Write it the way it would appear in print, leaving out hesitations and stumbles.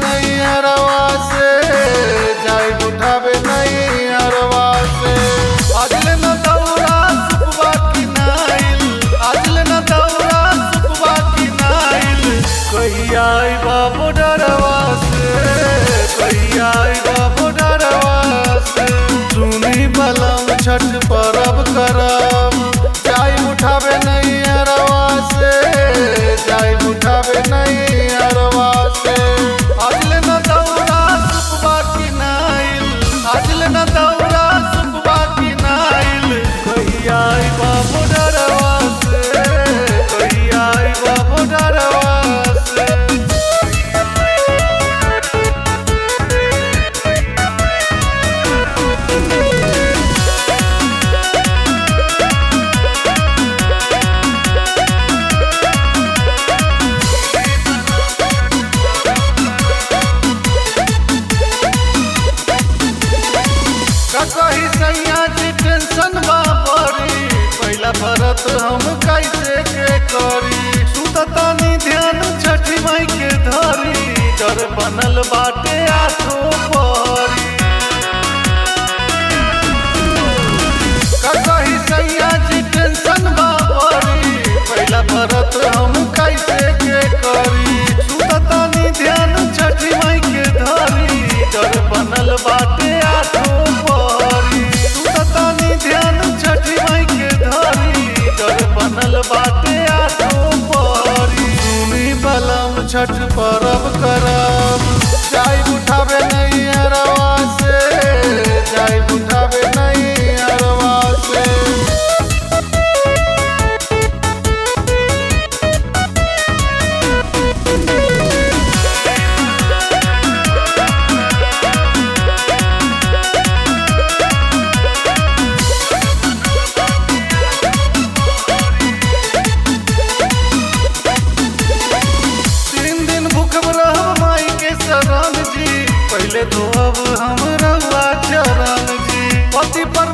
नहीं हरवा से, जाई उठावे नहीं हरवा से। आजले न दौरा सुपवा की नाइल, आजले न दौरा सुपवा की नाइल। कहिया आइबा बॉर्डरवा से, कहिया आइबा बॉर्डरवा से। सुनी बलम छठ परब करब, जाई उठावे नहीं हरवा से, जाई उठावे नहीं हरवा से। आजले न दौरा सुपवा की नाइल, आजले न दौरा सुपवा की नाइल। कहिया आइबा बॉर्डरवा से, कहिया आइबा बॉर्डरवा से। कही सैया जी टेंशन बा बड़ी, पहला भरत हम कैसे के करी। सुततानी ध्यान छठी माई के धरी, डर बनल बाटे आठो पहरी। कही सैया जी टेंशन बा बड़ी, पहला भरत हम कैसे के करी। सुततानी ध्यान छठी माई के धरी, डर बनल बाटे आठो पहरी। सुततानी ध्यान छठी माई के धरी, डर बनल बाटे आठो पहरी। सुनी बलम छठ परब करब, जाई उठावे नहीं हरवा से, जाई उठावे नहीं हरवा से। पहले तो अब हम रहुआ चरण जी, पति पर